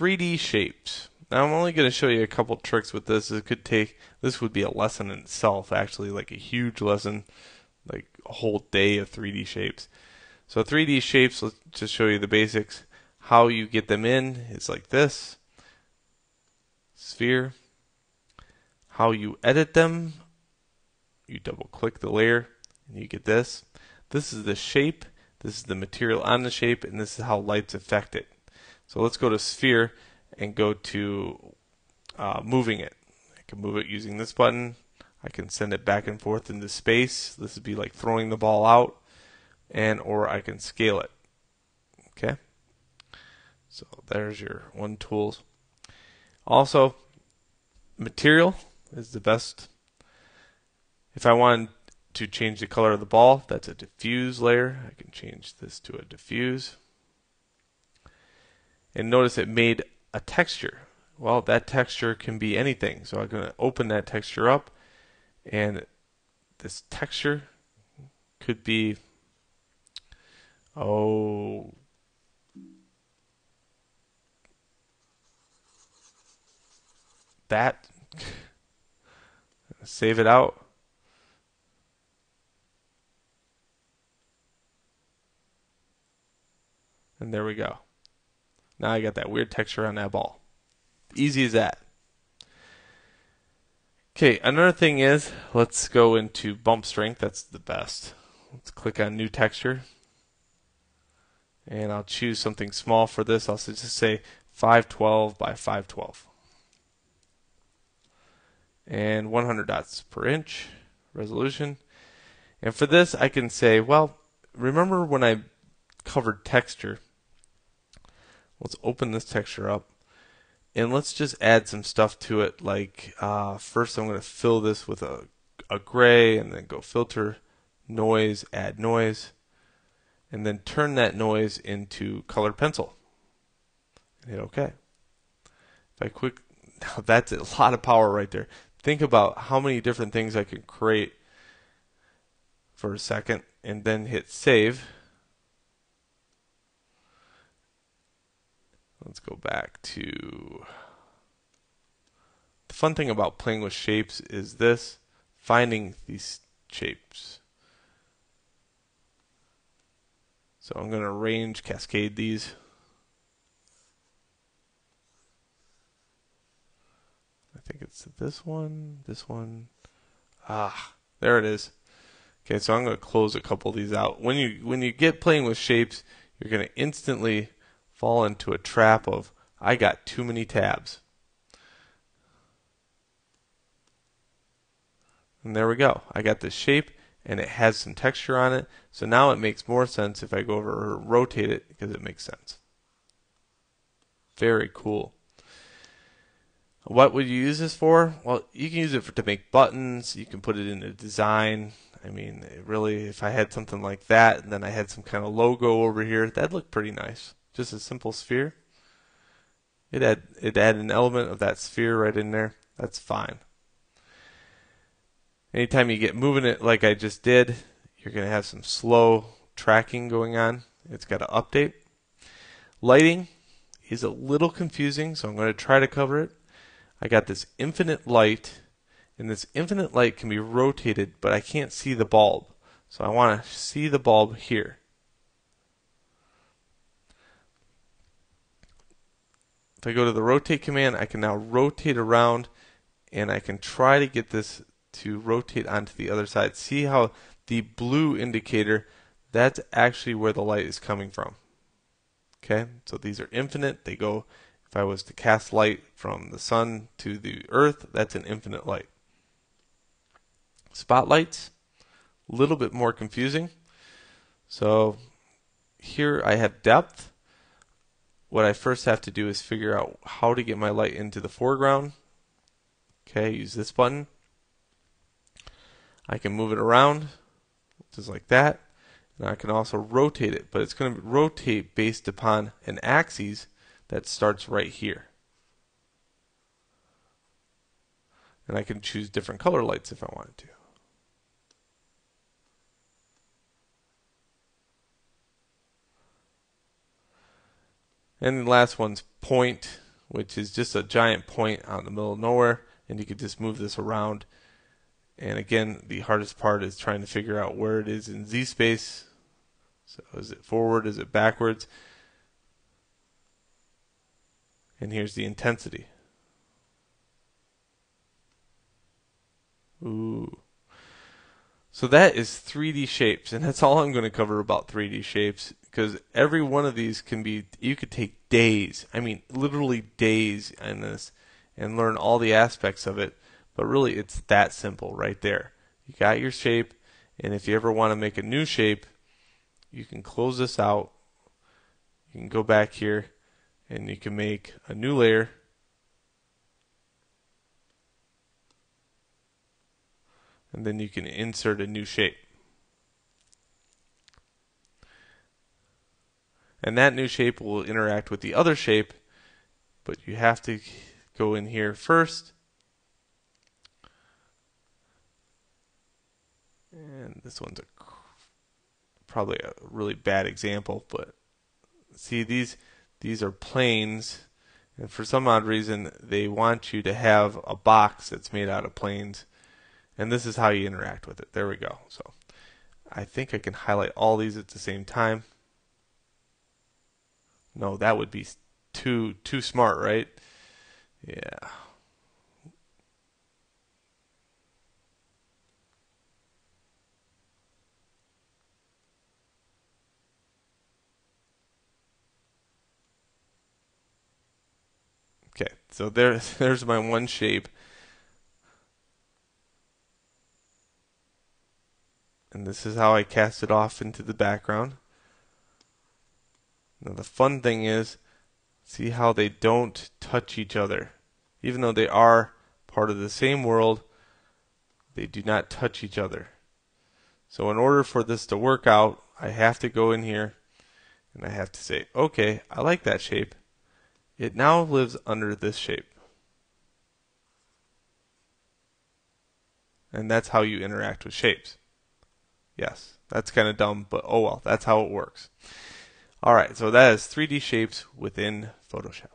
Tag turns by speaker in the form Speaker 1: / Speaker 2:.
Speaker 1: 3D shapes. Now I'm only going to show you a couple tricks with this. This would be a lesson in itself, actually, like a huge lesson, like a whole day of 3D shapes. So 3D shapes, let's just show you the basics. How you get them in is like this. Sphere. How you edit them, you double click the layer and you get this. This is the shape, this is the material on the shape, and this is how lights affect it. So let's go to sphere and go to moving it. I can move it using this button. I can send it back and forth into space. This would be like throwing the ball out, or I can scale it. Okay, so there's your one tools. Also, material is the best. If I want to change the color of the ball, that's a diffuse layer. I can change this to a diffuse. And notice it made a texture. Well, that texture can be anything. So I'm going to open that texture up, and this texture could be, that. Save it out. And there we go. Now I got that weird texture on that ball. Easy as that. Okay, another thing is, let's go into bump strength. That's the best. Let's click on new texture. And I'll choose something small for this. I'll just say 512 by 512. And 100 dots per inch resolution. And for this, I can say, well, remember when I covered texture? Let's open this texture up, and let's just add some stuff to it. Like first, I'm going to fill this with a gray, and then go filter, noise, add noise, and then turn that noise into colored pencil. And hit OK. If I quick, now that's a lot of power right there. Think about how many different things I can create for a second, and then hit save. Let's go back to the fun thing about playing with shapes is this, finding these shapes. So I'm going to arrange, cascade these. I think it's this one, this one. There it is. Okay, so I'm going to close a couple of these out. When you get playing with shapes, you're going to instantly fall into a trap of, I got too many tabs. And there we go. I got this shape, and it has some texture on it. So now it makes more sense if I go over and rotate it, because it makes sense. Very cool. What would you use this for? Well, you can use it to make buttons. You can put it in a design. I mean, really, if I had something like that, and then I had some kind of logo over here, that'd look pretty nice. Just a simple sphere. It add an element of that sphere right in there. That's fine. Anytime you get moving it like I just did, you're going to have some slow tracking going on. It's got to update. Lighting is a little confusing, so I'm going to try to cover it. I got this infinite light, and this infinite light can be rotated, but I can't see the bulb. So I want to see the bulb here. If I go to the rotate command, I can now rotate around, and I can try to get this to rotate onto the other side. See how the blue indicator, that's actually where the light is coming from. Okay, so these are infinite. They go, if I was to cast light from the sun to the earth, that's an infinite light. Spotlights, a little bit more confusing. So here I have depth. What I first have to do is figure out how to get my light into the foreground. Okay, use this button. I can move it around, just like that. And I can also rotate it, but it's going to rotate based upon an axis that starts right here. And I can choose different color lights if I wanted to. And the last one's point. which is just a giant point out in the middle of nowhere, and you could just move this around. And again, the hardest part is trying to figure out where it is in Z space. So is it forward, is it backwards? And here's the intensity. Ooh. So that is 3D shapes, and that's all I'm going to cover about 3D shapes, because every one of these can be, you could take days, I mean literally days in this, and learn all the aspects of it, but really it's that simple right there. You got your shape, and if you ever want to make a new shape, you can close this out, you can go back here, and you can make a new layer, and then you can insert a new shape. And that new shape will interact with the other shape, but you have to go in here first. And this one's probably a really bad example, but see, these are planes, and for some odd reason they want you to have a box that's made out of planes, and this is how you interact with it. There we go. So I think I can highlight all these at the same time. No, that would be too smart, right? Yeah. Okay, so there's my one shape. And this is how I cast it off into the background. Now the fun thing is, see how they don't touch each other. Even though they are part of the same world, they do not touch each other. So in order for this to work out, I have to go in here and I have to say, okay, I like that shape. It now lives under this shape. And that's how you interact with shapes. Yes, that's kind of dumb, but oh well, that's how it works. Alright, so that is 3D shapes within Photoshop.